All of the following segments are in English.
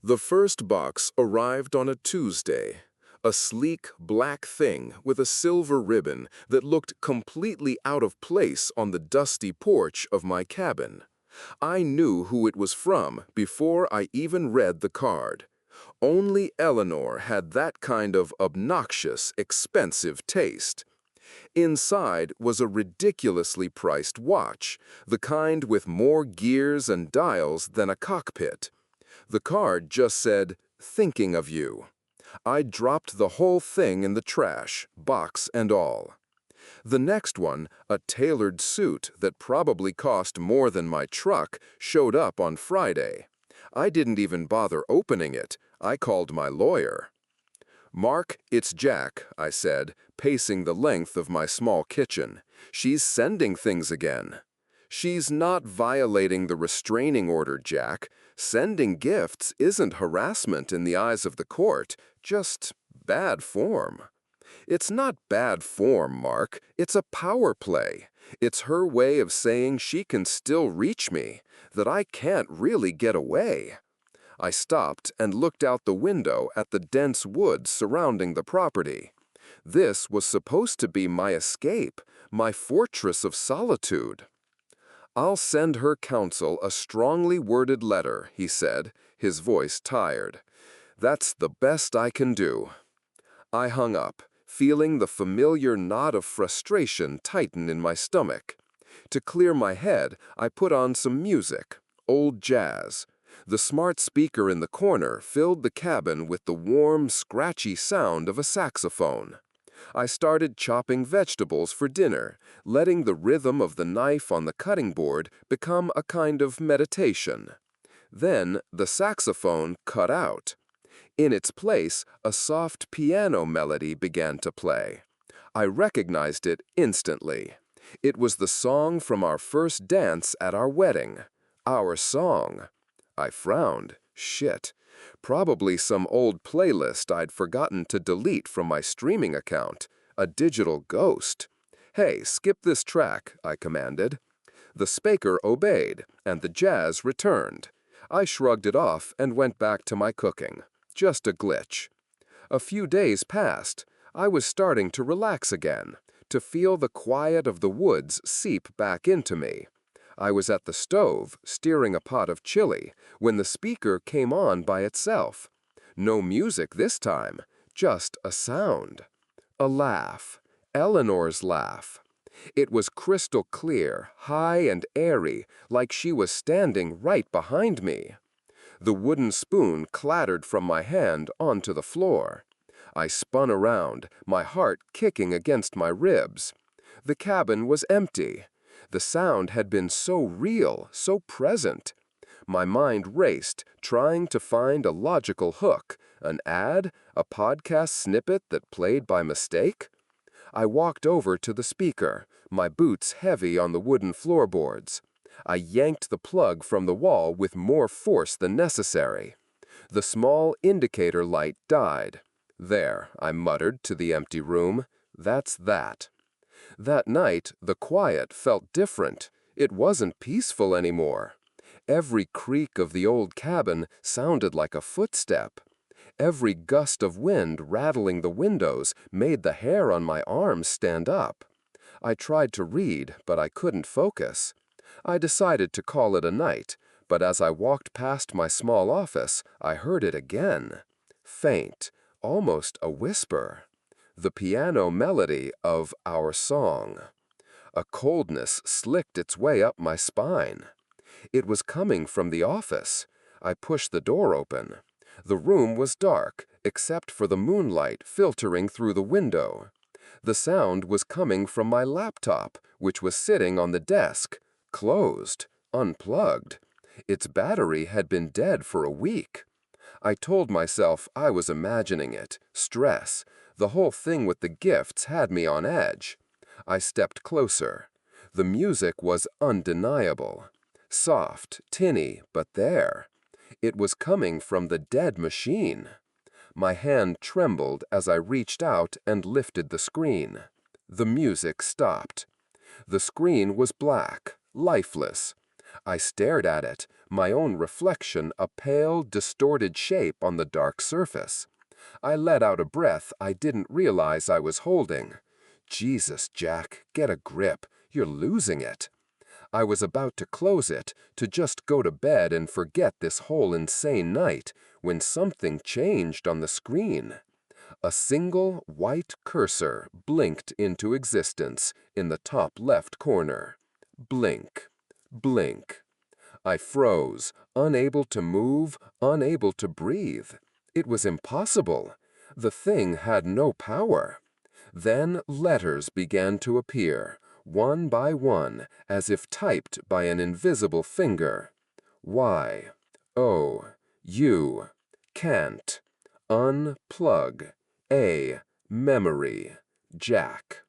The first box arrived on a Tuesday. A sleek, black thing with a silver ribbon that looked completely out of place on the dusty porch of my cabin. I knew who it was from before I even read the card. Only Eleanor had that kind of obnoxious, expensive taste. Inside was a ridiculously priced watch, the kind with more gears and dials than a cockpit. The card just said, "Thinking of you." I dropped the whole thing in the trash, box and all. The next one, a tailored suit that probably cost more than my truck, showed up on Friday. I didn't even bother opening it. I called my lawyer. "Mark, it's Jack," I said, pacing the length of my small kitchen. "She's sending things again." "She's not violating the restraining order, Jack. Sending gifts isn't harassment in the eyes of the court, just bad form." "It's not bad form, Mark. It's a power play. It's her way of saying she can still reach me, that I can't really get away." I stopped and looked out the window at the dense woods surrounding the property. This was supposed to be my escape, my fortress of solitude. "I'll send her counsel a strongly worded letter," he said, his voice tired. "That's the best I can do." I hung up, feeling the familiar knot of frustration tighten in my stomach. To clear my head, I put on some music, old jazz. The smart speaker in the corner filled the cabin with the warm, scratchy sound of a saxophone. I started chopping vegetables for dinner, letting the rhythm of the knife on the cutting board become a kind of meditation. Then the saxophone cut out. In its place, a soft piano melody began to play. I recognized it instantly. It was the song from our first dance at our wedding. Our song. I frowned. Shit. Probably some old playlist I'd forgotten to delete from my streaming account. A digital ghost. "Hey, skip this track," I commanded. The speaker obeyed, and the jazz returned. I shrugged it off and went back to my cooking. Just a glitch. A few days passed. I was starting to relax again, to feel the quiet of the woods seep back into me. I was at the stove, steering a pot of chili, when the speaker came on by itself. No music this time, just a sound. A laugh. Eleanor's laugh. It was crystal clear, high and airy, like she was standing right behind me. The wooden spoon clattered from my hand onto the floor. I spun around, my heart kicking against my ribs. The cabin was empty. The sound had been so real, so present. My mind raced, trying to find a logical hook, an ad, a podcast snippet that played by mistake. I walked over to the speaker, my boots heavy on the wooden floorboards. I yanked the plug from the wall with more force than necessary. The small indicator light died. "There," I muttered to the empty room. "That's that." That night, the quiet felt different. It wasn't peaceful anymore. Every creak of the old cabin sounded like a footstep. Every gust of wind rattling the windows made the hair on my arms stand up. I tried to read, but I couldn't focus. I decided to call it a night, but as I walked past my small office, I heard it again. Faint, almost a whisper. The piano melody of our song. A coldness slicked its way up my spine. It was coming from the office. I pushed the door open. The room was dark, except for the moonlight filtering through the window. The sound was coming from my laptop, which was sitting on the desk, closed, unplugged. Its battery had been dead for a week. I told myself I was imagining it, stress. The whole thing with the gifts had me on edge. I stepped closer. The music was undeniable. Soft, tinny, but there. It was coming from the dead machine. My hand trembled as I reached out and lifted the screen. The music stopped. The screen was black, lifeless. I stared at it, my own reflection a pale, distorted shape on the dark surface. I let out a breath I didn't realize I was holding. Jesus, Jack, get a grip. You're losing it. I was about to close it, to just go to bed and forget this whole insane night, when something changed on the screen. A single white cursor blinked into existence in the top left corner. Blink, blink. I froze, unable to move, unable to breathe. It was impossible. The thing had no power. Then letters began to appear, one by one, as if typed by an invisible finger. Y, O, U, can't, unplug, A, memory, Jack.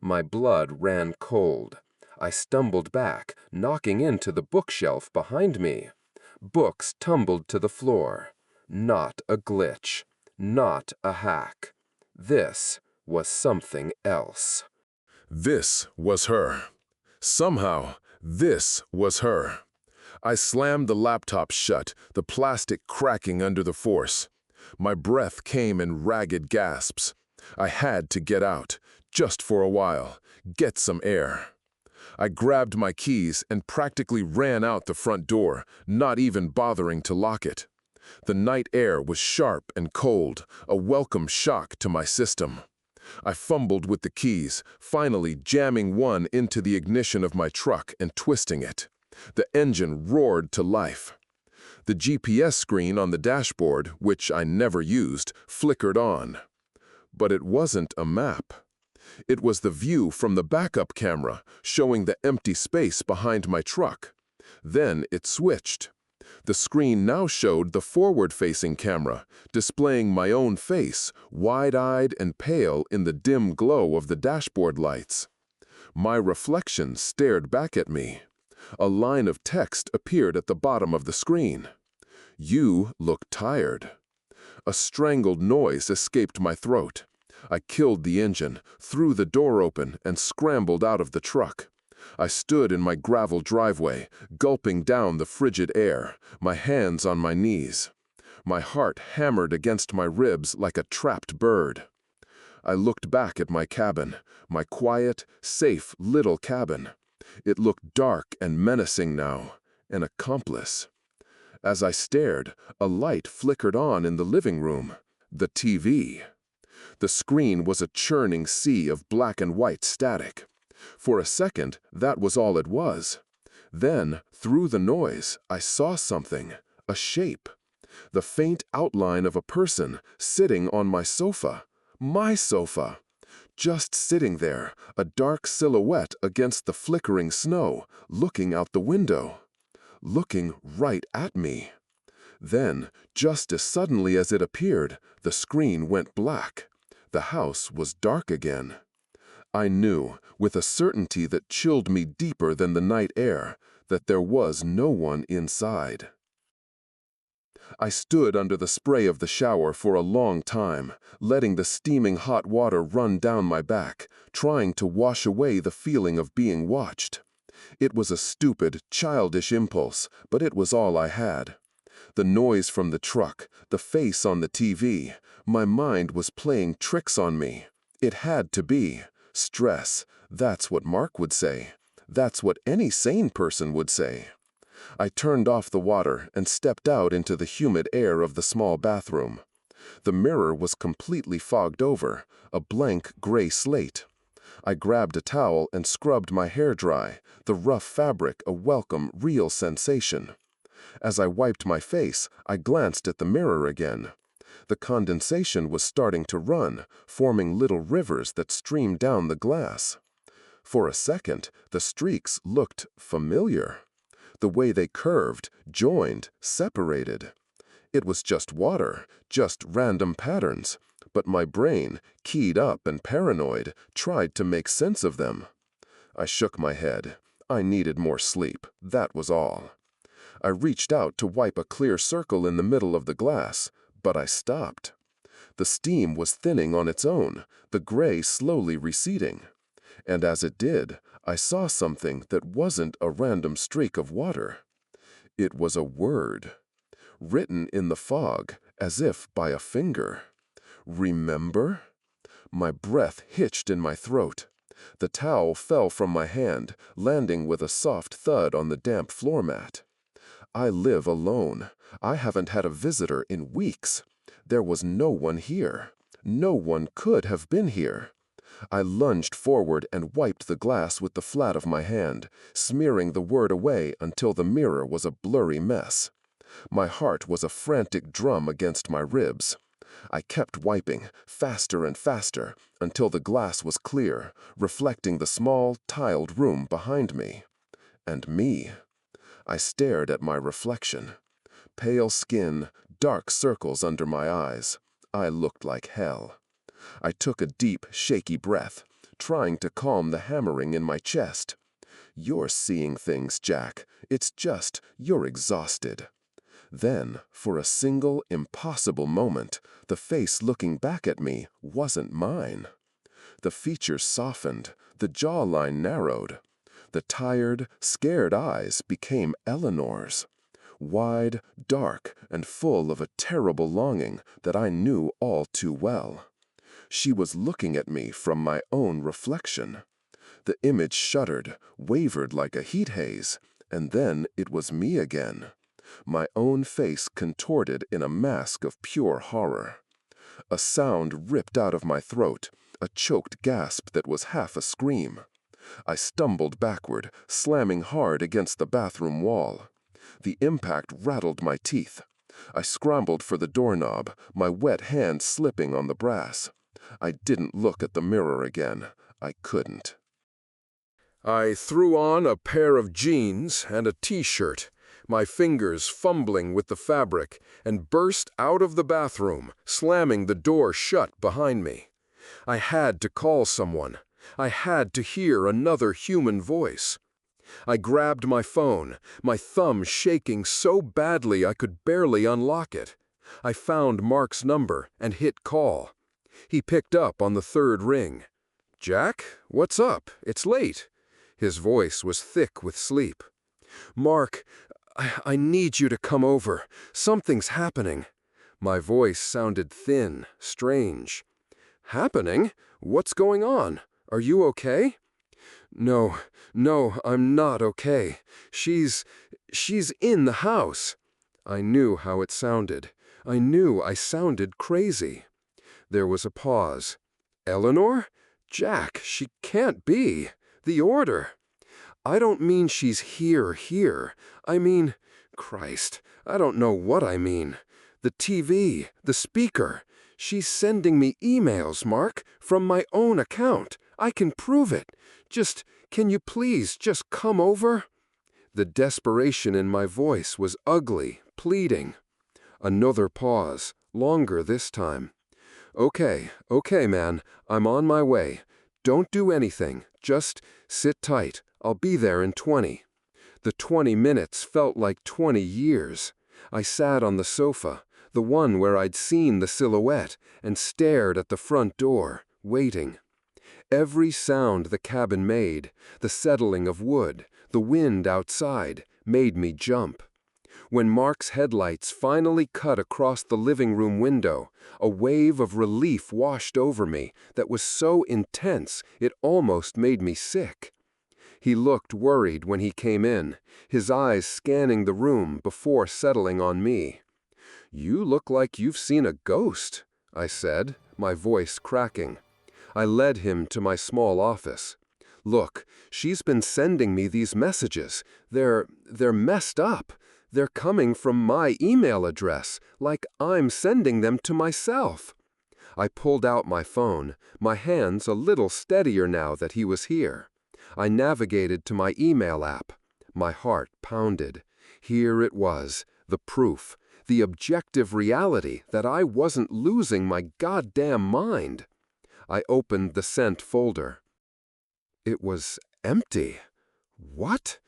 My blood ran cold. I stumbled back, knocking into the bookshelf behind me. Books tumbled to the floor. Not a glitch. Not a hack. This was something else. This was her. Somehow, this was her. I slammed the laptop shut, the plastic cracking under the force. My breath came in ragged gasps. I had to get out, just for a while, get some air. I grabbed my keys and practically ran out the front door, not even bothering to lock it. The night air was sharp and cold, a welcome shock to my system. I fumbled with the keys, finally jamming one into the ignition of my truck and twisting it. The engine roared to life. The GPS screen on the dashboard, which I never used, flickered on. But it wasn't a map. It was the view from the backup camera, showing the empty space behind my truck. Then it switched. The screen now showed the forward-facing camera, displaying my own face, wide-eyed and pale in the dim glow of the dashboard lights. My reflection stared back at me. A line of text appeared at the bottom of the screen. "You look tired." A strangled noise escaped my throat. I killed the engine, threw the door open, and scrambled out of the truck. I stood in my gravel driveway, gulping down the frigid air, my hands on my knees. My heart hammered against my ribs like a trapped bird. I looked back at my cabin, my quiet, safe little cabin. It looked dark and menacing now, an accomplice. As I stared, a light flickered on in the living room, the TV. The screen was a churning sea of black and white static. For a second, that was all it was. Then, through the noise, I saw something, a shape. The faint outline of a person sitting on my sofa. My sofa. Just sitting there, a dark silhouette against the flickering snow, looking out the window. Looking right at me. Then, just as suddenly as it appeared, the screen went black. The house was dark again. I knew, with a certainty that chilled me deeper than the night air, that there was no one inside. I stood under the spray of the shower for a long time, letting the steaming hot water run down my back, trying to wash away the feeling of being watched. It was a stupid, childish impulse, but it was all I had. The noise from the truck, the face on the TV, my mind was playing tricks on me. It had to be. Stress, that's what Mark would say. That's what any sane person would say. I turned off the water and stepped out into the humid air of the small bathroom. The mirror was completely fogged over, a blank gray slate. I grabbed a towel and scrubbed my hair dry, the rough fabric a welcome, real sensation. As I wiped my face, I glanced at the mirror again. The condensation was starting to run, forming little rivers that streamed down the glass. For a second, the streaks looked familiar. The way they curved, joined, separated. It was just water, just random patterns, but my brain, keyed up and paranoid, tried to make sense of them. I shook my head. I needed more sleep, that was all. I reached out to wipe a clear circle in the middle of the glass, but I stopped. The steam was thinning on its own, the gray slowly receding. And as it did, I saw something that wasn't a random streak of water. It was a word, written in the fog as if by a finger. Remember? My breath hitched in my throat. The towel fell from my hand, landing with a soft thud on the damp floor mat. I live alone. I haven't had a visitor in weeks. There was no one here. No one could have been here. I lunged forward and wiped the glass with the flat of my hand, smearing the word away until the mirror was a blurry mess. My heart was a frantic drum against my ribs. I kept wiping, faster and faster, until the glass was clear, reflecting the small, tiled room behind me. And me. I stared at my reflection. Pale skin, dark circles under my eyes. I looked like hell. I took a deep, shaky breath, trying to calm the hammering in my chest. You're seeing things, Jack. It's just you're exhausted. Then, for a single, impossible moment, the face looking back at me wasn't mine. The features softened, the jawline narrowed. The tired, scared eyes became Eleanor's. Wide, dark, and full of a terrible longing that I knew all too well. She was looking at me from my own reflection. The image shuddered, wavered like a heat haze, and then it was me again. My own face contorted in a mask of pure horror. A sound ripped out of my throat, a choked gasp that was half a scream. I stumbled backward, slamming hard against the bathroom wall. The impact rattled my teeth. I scrambled for the doorknob, my wet hand slipping on the brass. I didn't look at the mirror again. I couldn't. I threw on a pair of jeans and a t-shirt, my fingers fumbling with the fabric, and burst out of the bathroom, slamming the door shut behind me. I had to call someone. I had to hear another human voice. I grabbed my phone, my thumb shaking so badly I could barely unlock it. I found Mark's number and hit call. He picked up on the third ring. "Jack, what's up? It's late." His voice was thick with sleep. "Mark, I need you to come over. Something's happening." My voice sounded thin, strange. "Happening? What's going on? Are you okay?" No, I'm not okay. She's in the house." I knew how it sounded. I knew I sounded crazy. There was a pause. "Eleanor? Jack, she can't be. The order." "I don't mean she's here. I mean, Christ, I don't know what I mean. The TV, the speaker. She's sending me emails, Mark, from my own account. I can prove it. Can you please just come over?" The desperation in my voice was ugly, pleading. Another pause, longer this time. Okay, man, I'm on my way. Don't do anything, just sit tight. I'll be there in 20. The 20 minutes felt like 20 years. I sat on the sofa, the one where I'd seen the silhouette, and stared at the front door, waiting. Every sound the cabin made, the settling of wood, the wind outside, made me jump. When Mark's headlights finally cut across the living room window, a wave of relief washed over me that was so intense it almost made me sick. He looked worried when he came in, his eyes scanning the room before settling on me. "You look like you've seen a ghost," I said, my voice cracking. I led him to my small office. "Look, she's been sending me these messages. They're messed up. They're coming from my email address, like I'm sending them to myself." I pulled out my phone, my hands a little steadier now that he was here. I navigated to my email app. My heart pounded. Here it was, the proof, the objective reality that I wasn't losing my goddamn mind. I opened the sent folder. It was empty. What?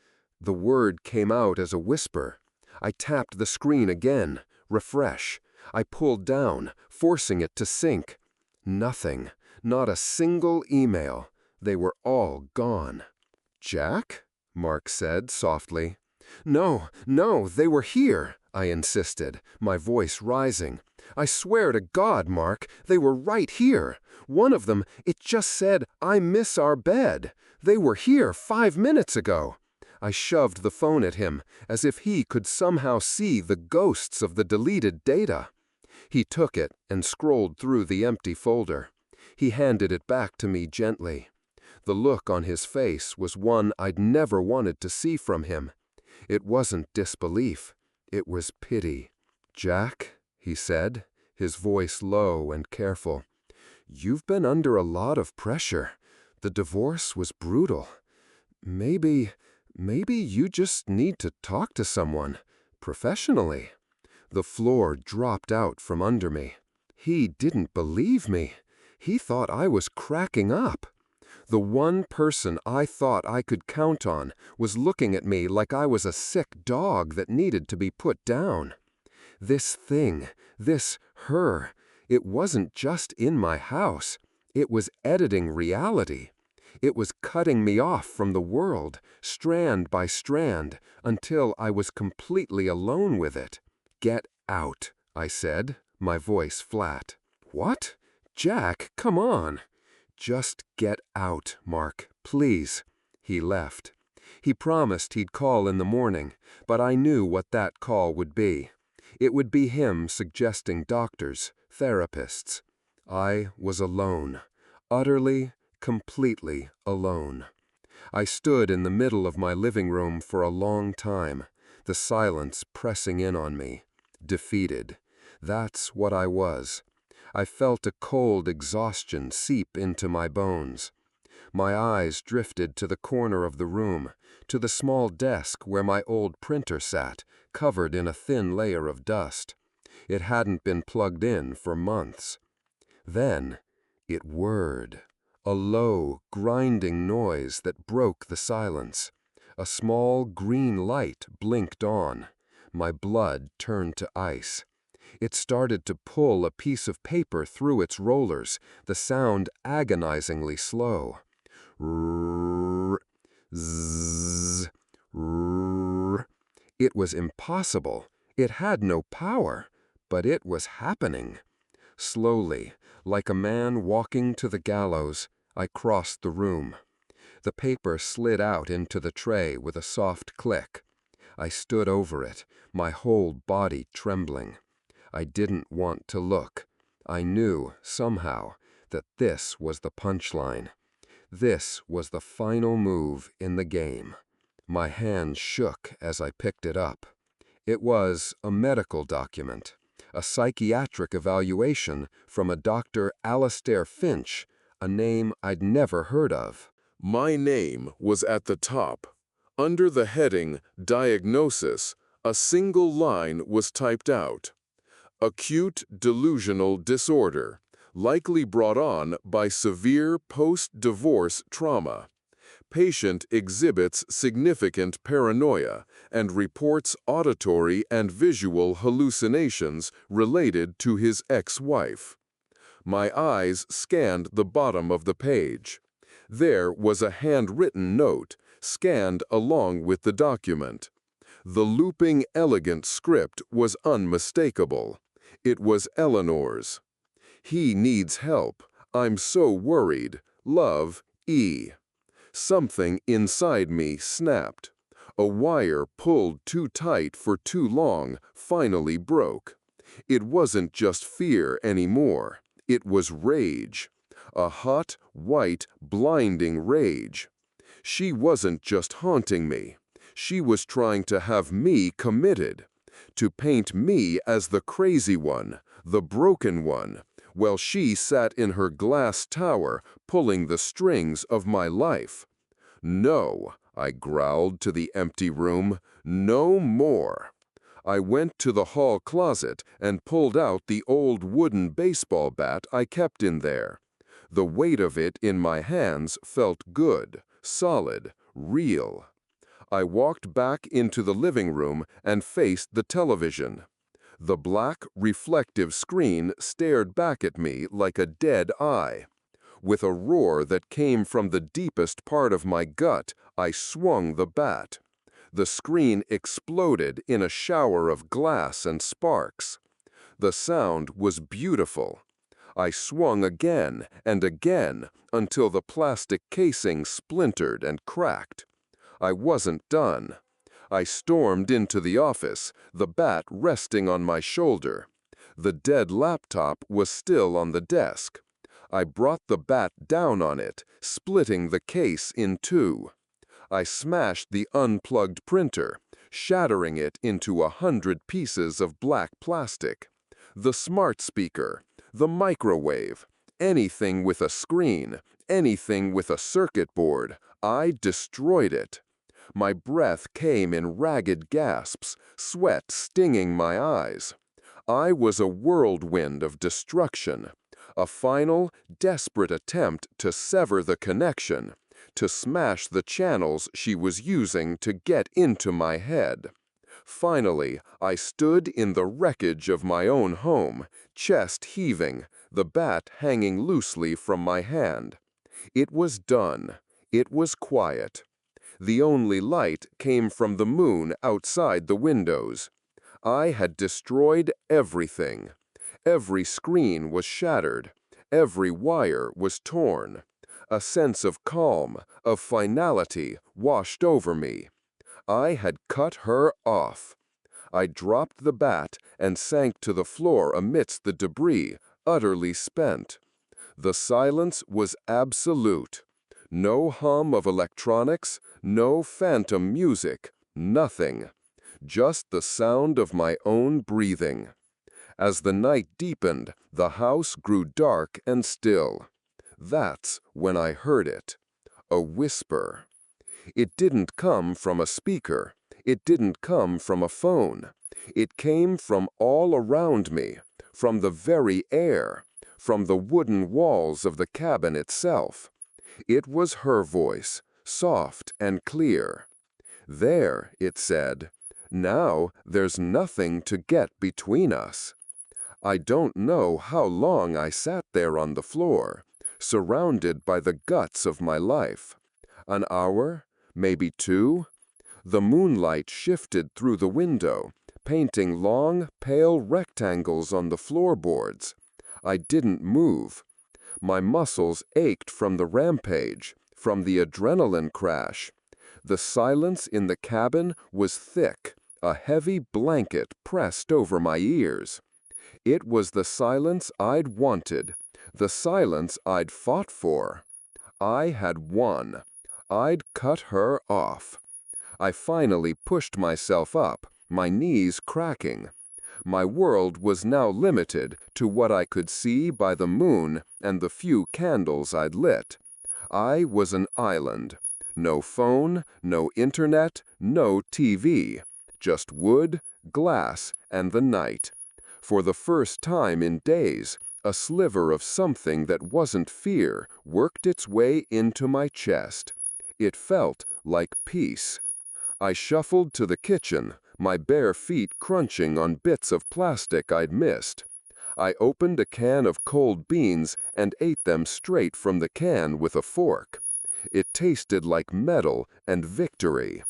The word came out as a whisper. I tapped the screen again. Refresh. I pulled down, forcing it to sync. Nothing. Not a single email. They were all gone. "Jack?" Mark said softly. "No, no, they were here," I insisted, my voice rising. "I swear to God, Mark, they were right here. One of them, it just said, 'I miss our bed.' They were here 5 minutes ago." I shoved the phone at him, as if he could somehow see the ghosts of the deleted data. He took it and scrolled through the empty folder. He handed it back to me gently. The look on his face was one I'd never wanted to see from him. It wasn't disbelief. It was pity. "Jack," he said, his voice low and careful, "you've been under a lot of pressure. The divorce was brutal. Maybe you just need to talk to someone, professionally." The floor dropped out from under me. He didn't believe me. He thought I was cracking up. The one person I thought I could count on was looking at me like I was a sick dog that needed to be put down. This thing, this her, it wasn't just in my house. It was editing reality. It was cutting me off from the world, strand by strand, until I was completely alone with it. "Get out," I said, my voice flat. "What? Jack, come on." "Just get out, Mark, please." He left. He promised he'd call in the morning, but I knew what that call would be. It would be him suggesting doctors, therapists. I was alone, utterly, completely alone. I stood in the middle of my living room for a long time, the silence pressing in on me. Defeated. That's what I was. I felt a cold exhaustion seep into my bones. My eyes drifted to the corner of the room, to the small desk where my old printer sat, covered in a thin layer of dust. It hadn't been plugged in for months. Then it whirred, a low, grinding noise that broke the silence. A small green light blinked on. My blood turned to ice. It started to pull a piece of paper through its rollers, the sound agonizingly slow. Rrrr, zzz, rrrr. It was impossible. It had no power, but it was happening. Slowly, like a man walking to the gallows, I crossed the room. The paper slid out into the tray with a soft click. I stood over it, my whole body trembling. I didn't want to look. I knew, somehow, that this was the punchline. This was the final move in the game. My hand shook as I picked it up. It was a medical document, a psychiatric evaluation from a Dr. Alastair Finch, a name I'd never heard of. My name was at the top. Under the heading Diagnosis, a single line was typed out. Acute delusional disorder, likely brought on by severe post-divorce trauma. Patient exhibits significant paranoia and reports auditory and visual hallucinations related to his ex-wife. My eyes scanned the bottom of the page. There was a handwritten note, scanned along with the document. The looping, elegant script was unmistakable. It was Eleanor's. "He needs help. I'm so worried. Love, E." Something inside me snapped. A wire pulled too tight for too long finally broke. It wasn't just fear anymore. It was rage. A hot, white, blinding rage. She wasn't just haunting me. She was trying to have me committed, to paint me as the crazy one, the broken one, while she sat in her glass tower pulling the strings of my life. "No," I growled to the empty room, "no more." I went to the hall closet and pulled out the old wooden baseball bat I kept in there. The weight of it in my hands felt good, solid, real. I walked back into the living room and faced the television. The black, reflective screen stared back at me like a dead eye. With a roar that came from the deepest part of my gut, I swung the bat. The screen exploded in a shower of glass and sparks. The sound was beautiful. I swung again and again until the plastic casing splintered and cracked. I wasn't done. I stormed into the office, the bat resting on my shoulder. The dead laptop was still on the desk. I brought the bat down on it, splitting the case in two. I smashed the unplugged printer, shattering it into 100 pieces of black plastic. The smart speaker, the microwave, anything with a screen, anything with a circuit board, I destroyed it. My breath came in ragged gasps, sweat stinging my eyes. I was a whirlwind of destruction, a final, desperate attempt to sever the connection, to smash the channels she was using to get into my head. Finally, I stood in the wreckage of my own home, chest heaving, the bat hanging loosely from my hand. It was done. It was quiet. The only light came from the moon outside the windows. I had destroyed everything. Every screen was shattered. Every wire was torn. A sense of calm, of finality, washed over me. I had cut her off. I dropped the bat and sank to the floor amidst the debris, utterly spent. The silence was absolute. No hum of electronics, no phantom music, nothing. Just the sound of my own breathing. As the night deepened, the house grew dark and still. That's when I heard it. A whisper. It didn't come from a speaker. It didn't come from a phone. It came from all around me, from the very air, from the wooden walls of the cabin itself. It was her voice, soft and clear. There, it said, now there's nothing to get between us. I don't know how long I sat there on the floor, surrounded by the guts of my life. An hour? Maybe 2? The moonlight shifted through the window, painting long, pale rectangles on the floorboards. I didn't move. My muscles ached from the rampage, from the adrenaline crash. The silence in the cabin was thick, a heavy blanket pressed over my ears. It was the silence I'd wanted, the silence I'd fought for. I had won. I'd cut her off. I finally pushed myself up, my knees cracking. My world was now limited to what I could see by the moon and the few candles I'd lit. I was an island. No phone, no internet, no TV. Just wood, glass, and the night. For the first time in days, a sliver of something that wasn't fear worked its way into my chest. It felt like peace. I shuffled to the kitchen, my bare feet crunching on bits of plastic I'd missed. I opened a can of cold beans and ate them straight from the can with a fork. It tasted like metal and victory.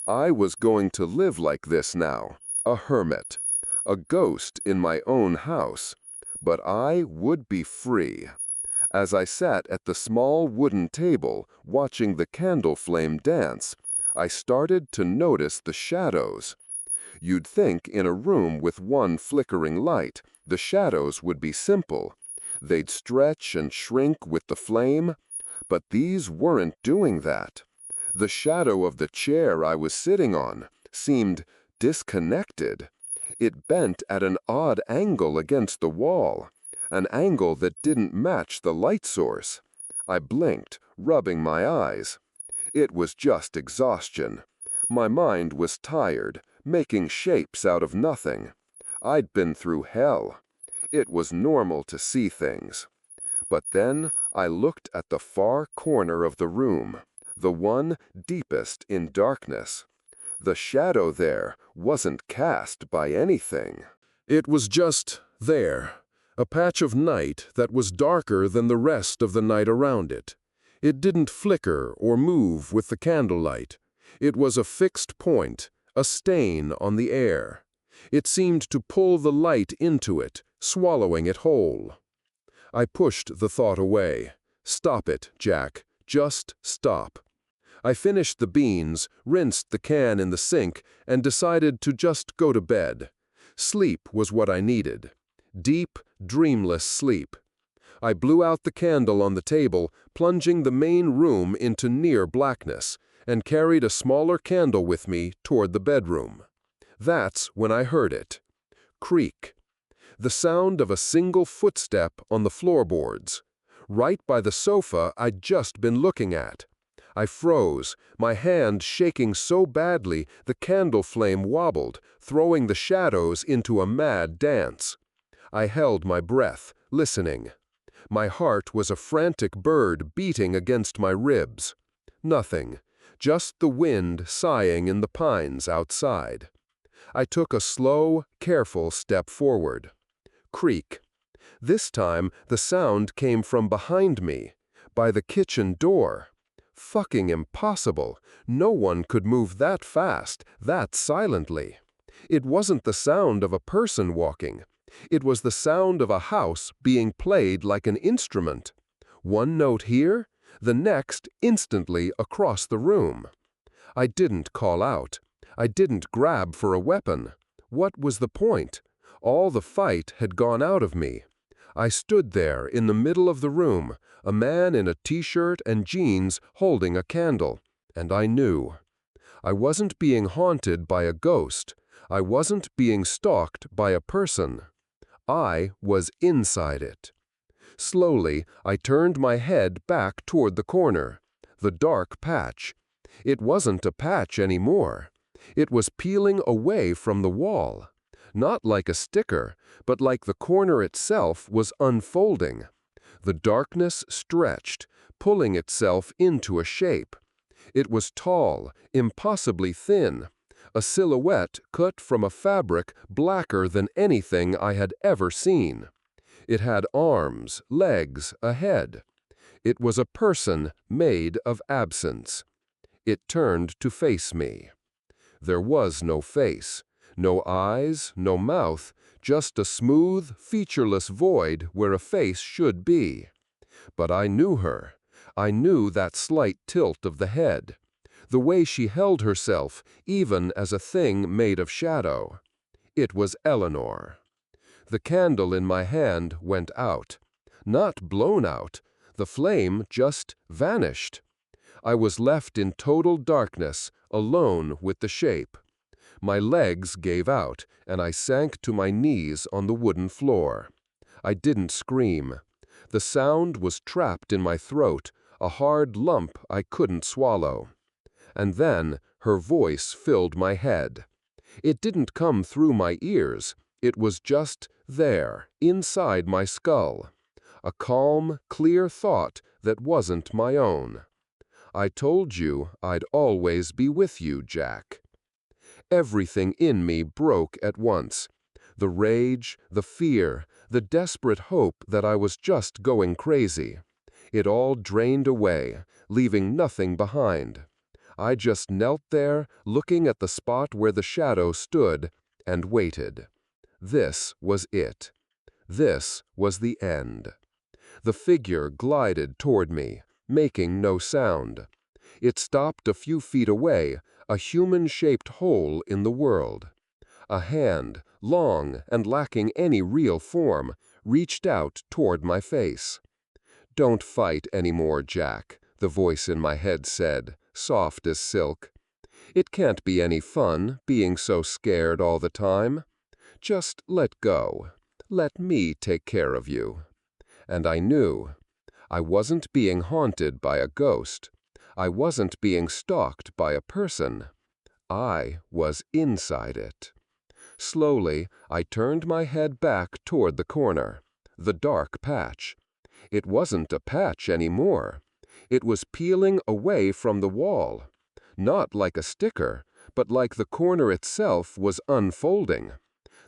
I was going to live like this now, a hermit, a ghost in my own house. But I would be free. As I sat at the small wooden table, watching the candle flame dance, I started to notice the shadows. You'd think in a room with one flickering light, the shadows would be simple. They'd stretch and shrink with the flame, but these weren't doing that. The shadow of the chair I was sitting on seemed disconnected. It bent at an odd angle against the wall, an angle that didn't match the light source. I blinked, rubbing my eyes. It was just exhaustion. My mind was tired, making shapes out of nothing. I'd been through hell. It was normal to see things. But then I looked at the far corner of the room, the one deepest in darkness. The shadow there wasn't cast by anything. It was just there, A patch of night that was darker than the rest of the night around it. It didn't flicker or move with the candlelight. It was a fixed point, a stain on the air. It seemed to pull the light into it, swallowing it whole. I pushed the thought away. Stop it, Jack. Just stop. I finished the beans, rinsed the can in the sink, and decided to just go to bed. Sleep was what I needed. Deep, dreamless sleep. I blew out the candle on the table, plunging the main room into near blackness, and carried a smaller candle with me toward the bedroom. That's when I heard it. Creak. The sound of a single footstep on the floorboards. Right by the sofa I'd just been looking at. I froze, my hand shaking so badly the candle flame wobbled, throwing the shadows into a mad dance. I held my breath, listening. My heart was a frantic bird beating against my ribs. Nothing, just the wind sighing in the pines outside. I took a slow, careful step forward. Creak. This time the sound came from behind me, by the kitchen door. Fucking impossible. No one could move that fast, that silently. It wasn't the sound of a person walking. It was the sound of a house being played like an instrument. One note here, the next instantly across the room. I didn't call out. I didn't grab for a weapon. What was the point? All the fight had gone out of me. I stood there in the middle of the room, a man in a t-shirt and jeans holding a candle, and I knew. I wasn't being haunted by a ghost. I wasn't being stalked by a person. I was inside it. Slowly, I turned my head back toward the corner, the dark patch. It wasn't a patch anymore. It was peeling away from the wall. Not like a sticker, but like the corner itself was unfolding. The darkness stretched, pulling itself into a shape. It was tall, impossibly thin, a silhouette cut from a fabric blacker than anything I had ever seen. It had arms, legs, a head. It was a person made of absence. It turned to face me. There was no face. No eyes, no mouth, just a smooth, featureless void where a face should be. But I knew her. I knew that slight tilt of the head, the way she held herself, even as a thing made of shadow. It was Eleanor. The candle in my hand went out. Not blown out. The flame just vanished. I was left in total darkness, alone with the shape. My legs gave out, and I sank to my knees on the wooden floor. I didn't scream. The sound was trapped in my throat, a hard lump I couldn't swallow. And then her voice filled my head. It didn't come through my ears. It was just there, inside my skull. A calm, clear thought that wasn't my own. I told you I'd always be with you, Jack. Everything in me broke at once. The rage, the fear, the desperate hope that I was just going crazy. It all drained away, leaving nothing behind. I just knelt there, looking at the spot where the shadow stood, and waited. This was it. This was the end. The figure glided toward me, making no sound. It stopped a few feet away, a human-shaped hole in the world. A hand, long and lacking any real form, reached out toward my face. "Don't fight anymore, Jack," the voice in my head said, soft as silk. "It can't be any fun, being so scared all the time. Just let go. Let me take care of you." And I knew. I wasn't being haunted by a ghost. I wasn't being stalked by a person. I was inside it. Slowly, I turned my head back toward the corner, the dark patch. It wasn't a patch anymore. It was peeling away from the wall. Not like a sticker, but like the corner itself was unfolding.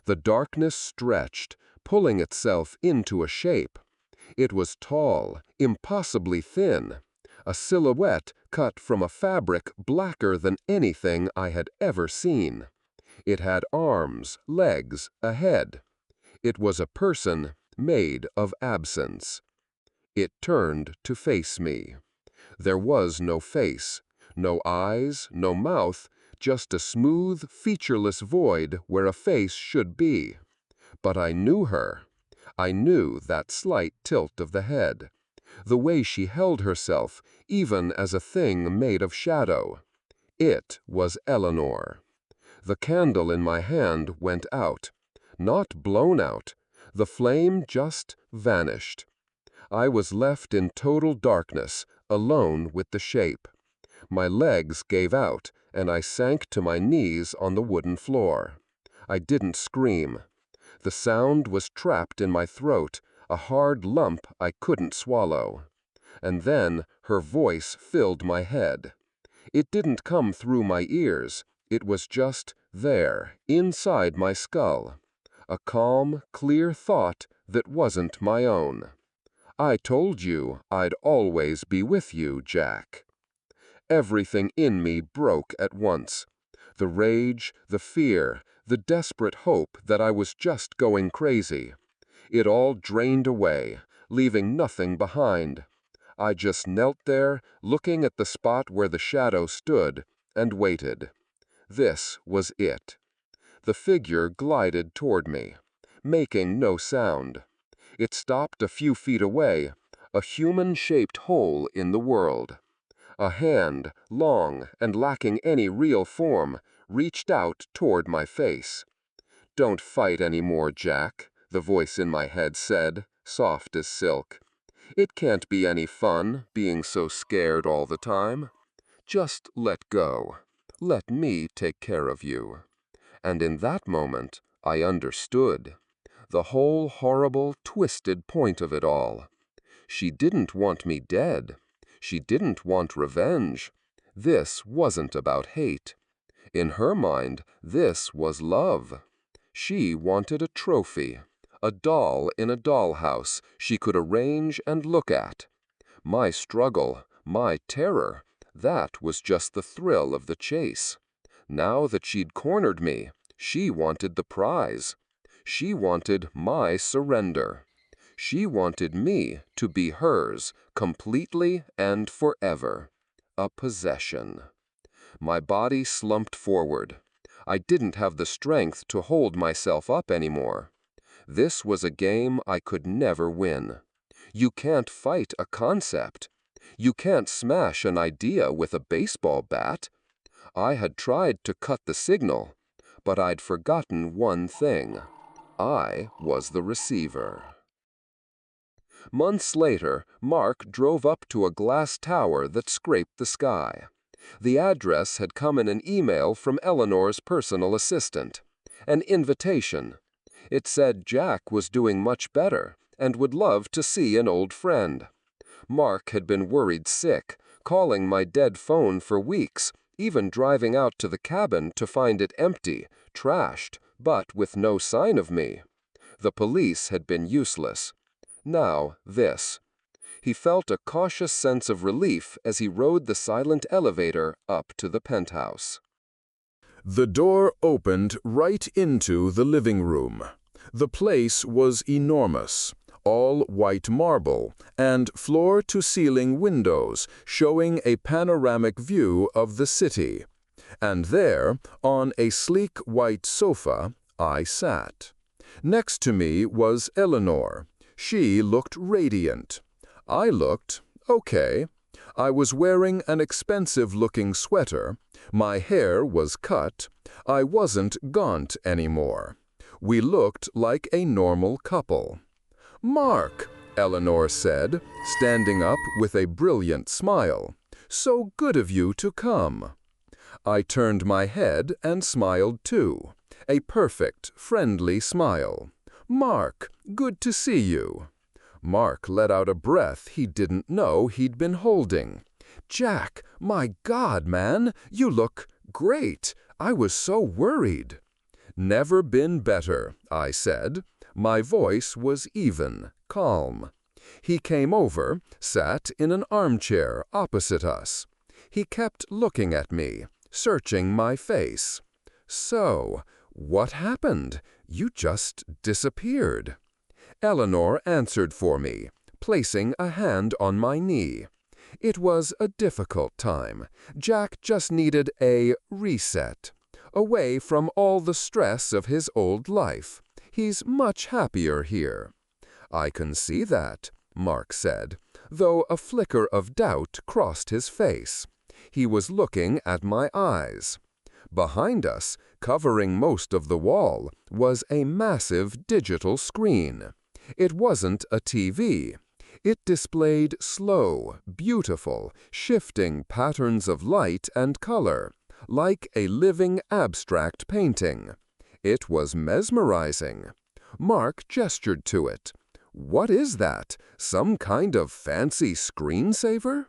The darkness stretched, pulling itself into a shape. It was tall, impossibly thin, a silhouette cut from a fabric blacker than anything I had ever seen. It had arms, legs, a head. It was a person made of absence. It turned to face me. There was no face, no eyes, no mouth, just a smooth, featureless void where a face should be. But I knew her. I knew that slight tilt of the head, the way she held herself, even as a thing made of shadow. It was Eleanor. The candle in my hand went out. Not blown out. The flame just vanished. I was left in total darkness, alone with the shape. My legs gave out, and I sank to my knees on the wooden floor. I didn't scream. The sound was trapped in my throat, a hard lump I couldn't swallow. And then her voice filled my head. It didn't come through my ears. It was just there, inside my skull. A calm, clear thought that wasn't my own. I told you I'd always be with you, Jack. Everything in me broke at once. The rage, the fear, the desperate hope that I was just going crazy. It all drained away, leaving nothing behind. I just knelt there, looking at the spot where the shadow stood, and waited. This was it. The figure glided toward me, making no sound. It stopped a few feet away, a human-shaped hole in the world. A hand, long and lacking any real form, reached out toward my face. "Don't fight any more, Jack," the voice in my head said, soft as silk. "It can't be any fun, being so scared all the time. Just let go. Let me take care of you." And in that moment, I understood. The whole horrible, twisted point of it all. She didn't want me dead. She didn't want revenge. This wasn't about hate. In her mind, this was love. She wanted a trophy, a doll in a dollhouse she could arrange and look at. My struggle, my terror, that was just the thrill of the chase. Now that she'd cornered me, she wanted the prize. She wanted my surrender. She wanted me to be hers, completely and forever. A possession. My body slumped forward. I didn't have the strength to hold myself up anymore. This was a game I could never win. You can't fight a concept. You can't smash an idea with a baseball bat. I had tried to cut the signal, but I'd forgotten one thing. I was the receiver. Months later, Mark drove up to a glass tower that scraped the sky. The address had come in an email from Eleanor's personal assistant. An invitation. It said Jack was doing much better and would love to see an old friend. Mark had been worried sick, calling my dead phone for weeks, even driving out to the cabin to find it empty, trashed, but with no sign of me. The police had been useless. Now, this. He felt a cautious sense of relief as he rode the silent elevator up to the penthouse. The door opened right into the living room. The place was enormous, all white marble, and floor-to-ceiling windows showing a panoramic view of the city. And there, on a sleek white sofa, I sat. Next to me was Eleanor. She looked radiant. I looked okay. I was wearing an expensive-looking sweater. My hair was cut. I wasn't gaunt anymore. We looked like a normal couple. "Mark," Eleanor said, standing up with a brilliant smile. "So good of you to come." I turned my head and smiled too. A perfect, friendly smile. "Mark, good to see you." Mark let out a breath he didn't know he'd been holding. "Jack, my God, man, you look great. I was so worried." "Never been better," I said. My voice was even, calm. He came over, sat in an armchair opposite us. He kept looking at me, searching my face. "So, what happened? You just disappeared." Eleanor answered for me, placing a hand on my knee. It was a difficult time. Jack just needed a reset, away from all the stress of his old life. He's much happier here. "I can see that," Mark said, though a flicker of doubt crossed his face. He was looking at my eyes. Behind us, covering most of the wall, was a massive digital screen. It wasn't a TV. It displayed slow, beautiful, shifting patterns of light and color, like a living abstract painting. It was mesmerizing. Mark gestured to it. "What is that? Some kind of fancy screensaver?"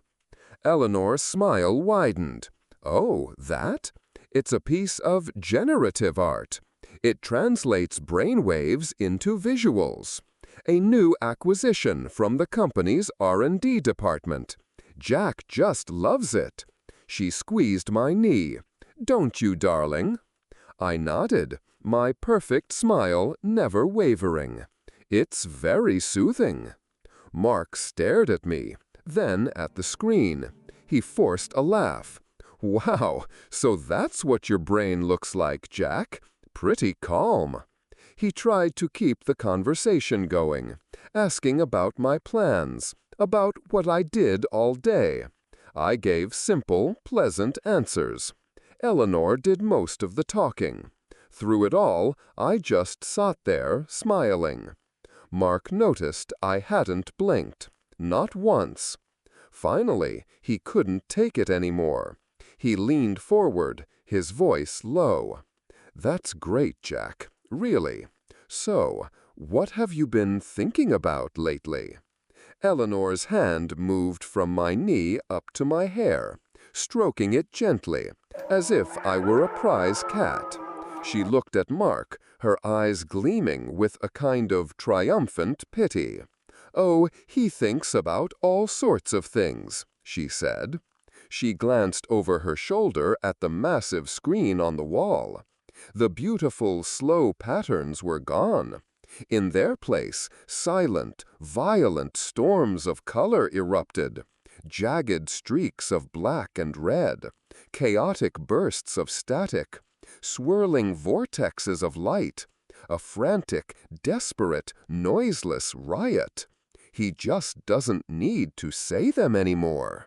Eleanor's smile widened. "Oh, that? It's a piece of generative art. It translates brainwaves into visuals. A new acquisition from the company's R&D department. Jack just loves it." She squeezed my knee. "Don't you, darling?" I nodded, my perfect smile never wavering. "It's very soothing." Mark stared at me, then at the screen. He forced a laugh. "Wow, so that's what your brain looks like, Jack. Pretty calm." He tried to keep the conversation going, asking about my plans, about what I did all day. I gave simple, pleasant answers. Eleanor did most of the talking. Through it all, I just sat there, smiling. Mark noticed I hadn't blinked, not once. Finally, he couldn't take it anymore. He leaned forward, his voice low. "That's great, Jack. Really. So, what have you been thinking about lately?" Eleanor's hand moved from my knee up to my hair, stroking it gently, as if I were a prize cat. She looked at Mark, her eyes gleaming with a kind of triumphant pity. "Oh, he thinks about all sorts of things," she said. She glanced over her shoulder at the massive screen on the wall. The beautiful, slow patterns were gone. In their place, silent, violent storms of color erupted. Jagged streaks of black and red, chaotic bursts of static, swirling vortexes of light, a frantic, desperate, noiseless riot. He just doesn't need to say them anymore.